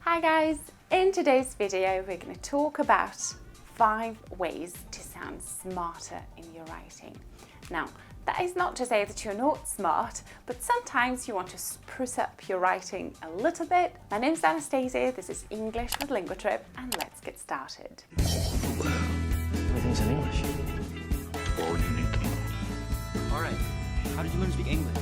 Hi guys! In today's video we're going to talk about 5 ways to sound smarter in your writing. Now, that is not to say that you're not smart, but sometimes you want to spruce up your writing a little bit. My name is Anastasia, this is English with LinguaTrip, and let's get started. Everything's in English. All you need to know. Alright, how did you learn to speak English?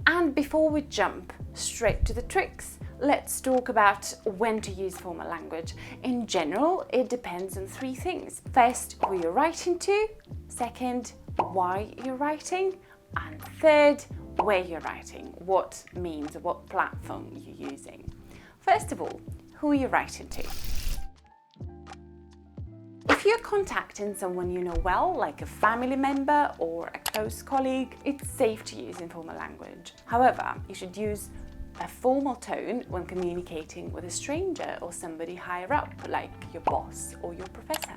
And before we jump straight to the tricks, let's talk about when to use formal language. In general, it depends on 3 things. First, who you're writing to. Second, why you're writing. And third, where you're writing. What means, what platform you're using. First of all, who you're writing to. If you're contacting someone you know well, like a family member or a close colleague, it's safe to use informal language. However, you should use a formal tone when communicating with a stranger or somebody higher up, like your boss or your professor.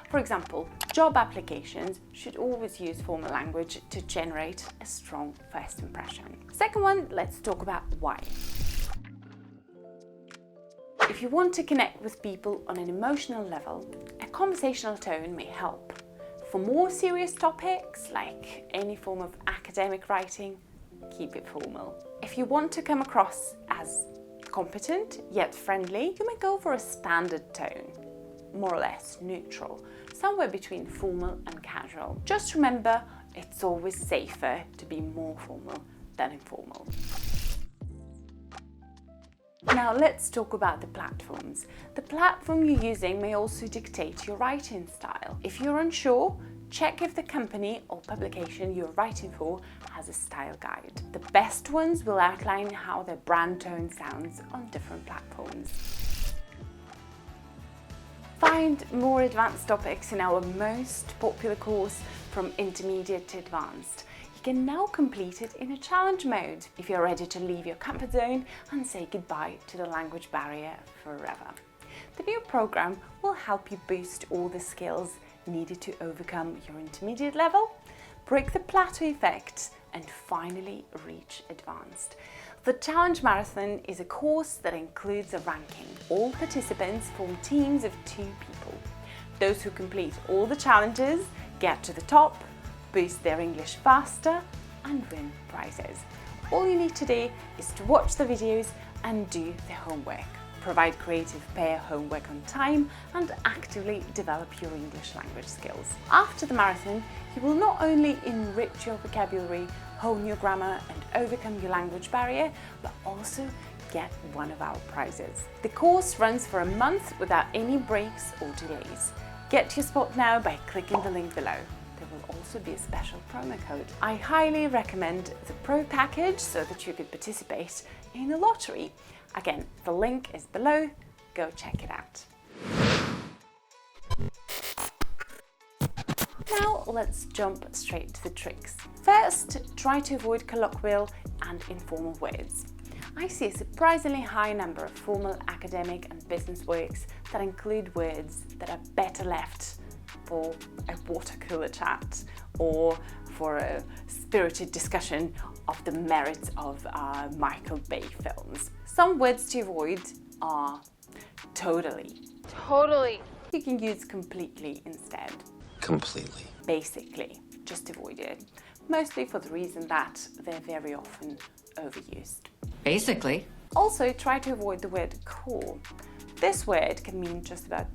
For example, job applications should always use formal language to generate a strong first impression. Second one, let's talk about why. If you want to connect with people on an emotional level, a conversational tone may help. For more serious topics, like any form of academic writing, keep it formal. If you want to come across as competent yet friendly, you may go for a standard tone, more or less neutral, somewhere between formal and casual. Just remember, it's always safer to be more formal than informal. Now let's talk about the platforms. The platform you're using may also dictate your writing style. If you're unsure, check if the company or publication you're writing for has a style guide. The best ones will outline how their brand tone sounds on different platforms. Find more advanced topics in our most popular course from intermediate to advanced. You can now complete it in a challenge mode if you're ready to leave your comfort zone and say goodbye to the language barrier forever. The new program will help you boost all the skills needed to overcome your intermediate level, break the plateau effect, and finally reach advanced. The Challenge Marathon is a course that includes a ranking. All participants form teams of 2 people. Those who complete all the challenges get to the top, boost their English faster, and win prizes. All you need to do is to watch the videos and do the homework. Provide creative pair homework on time and actively develop your English language skills. After the marathon, you will not only enrich your vocabulary, hone your grammar and overcome your language barrier, but also get one of our prizes. The course runs for a month without any breaks or delays. Get your spot now by clicking the link below. There will also be a special promo code. I highly recommend the Pro package so that you could participate in a lottery. Again, the link is below. Go check it out. Now let's jump straight to the tricks. First, try to avoid colloquial and informal words. I see a surprisingly high number of formal academic and business works that include words that are better left for a water cooler chat or for a spirited discussion of the merits of Michael Bay films. Some words to avoid are totally. You can use completely instead. Completely. Basically, just avoid it. Mostly for the reason that they're very often overused. Basically. Also, try to avoid the word cool. This word can mean just about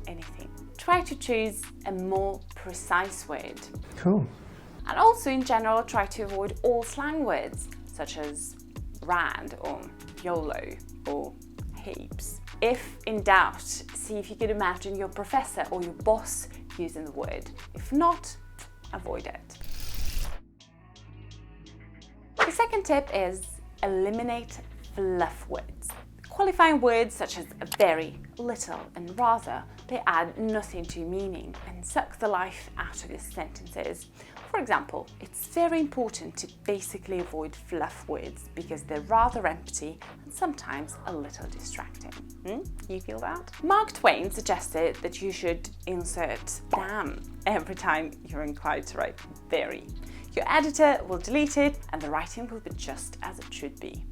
anything. Try to choose a more precise word. Cool. And also in general, try to avoid all slang words such as rand or YOLO or heaps. If in doubt, see if you could imagine your professor or your boss using the word. If not, avoid it. The second tip is eliminate fluff words. Qualifying words such as very, little and rather, they add nothing to meaning and suck the life out of your sentences. For example, it's very important to basically avoid fluff words because they're rather empty and sometimes a little distracting. You feel that? Mark Twain suggested that you should insert damn every time you're inclined to write very. Your editor will delete it and the writing will be just as it should be.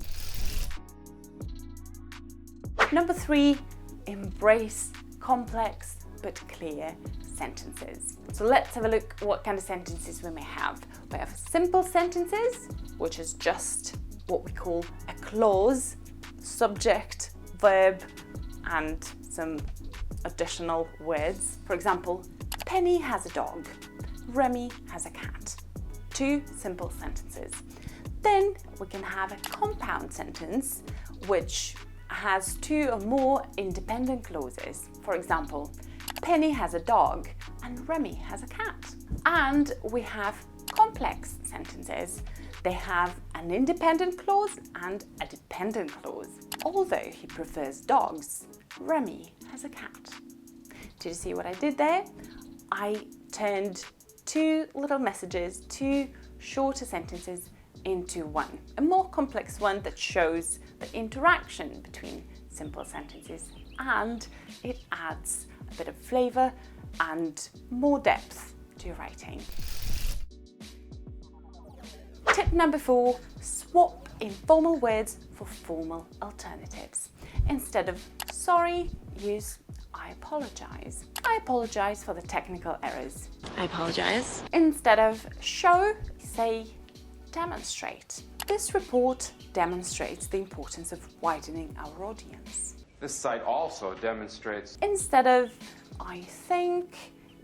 Number 3, embrace complex but clear sentences. So let's have a look what kind of sentences we may have. We have simple sentences, which is just what we call a clause, subject, verb, and some additional words. For example, Penny has a dog, Remy has a cat. 2 simple sentences. Then we can have a compound sentence which has 2 or more independent clauses. For example, Penny has a dog and Remy has a cat. And we have complex sentences. They have an independent clause and a dependent clause. Although he prefers dogs, Remy has a cat. Did you see what I did there? I turned 2 little messages, 2 shorter sentences into one, a more complex one that shows the interaction between simple sentences, and it adds a bit of flavour and more depth to your writing. Tip number 4, swap informal words for formal alternatives. Instead of sorry, use I apologise. I apologise for the technical errors. I apologize. Instead of show, say demonstrate. This report demonstrates the importance of widening our audience. This site also demonstrates. Instead of I think,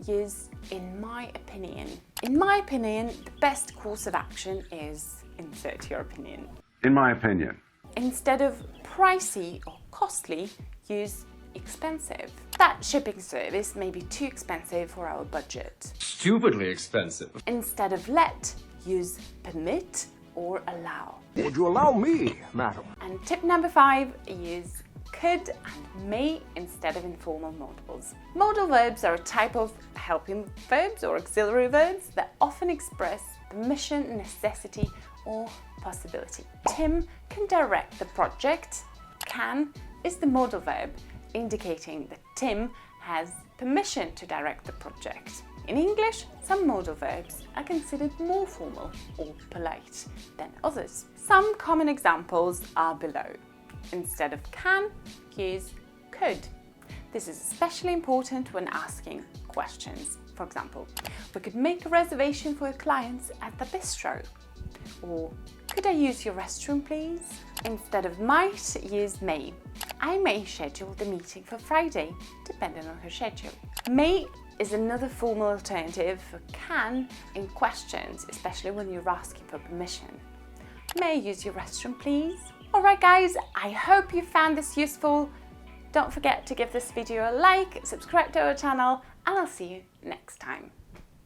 use in my opinion. In my opinion, the best course of action is insert your opinion. In my opinion. Instead of pricey or costly, use expensive. That shipping service may be too expensive for our budget. Stupidly expensive. Instead of let, use permit or allow. Would you allow me, madam? And tip number 5, use could and may instead of informal modals. Modal verbs are a type of helping verbs or auxiliary verbs that often express permission, necessity, or possibility. Tim can direct the project. Can is the modal verb, indicating that Tim has permission to direct the project. In English, some modal verbs are considered more formal or polite than others. Some common examples are below. Instead of can, use could. This is especially important when asking questions. For example, we could make a reservation for your clients at the bistro. Or, could I use your restroom, please? Instead of might, use may. I may schedule the meeting for Friday, depending on her schedule. May is another formal alternative for can in questions, especially when you're asking for permission. May I use your restroom, please? Alright guys, I hope you found this useful. Don't forget to give this video a like, subscribe to our channel, and I'll see you next time.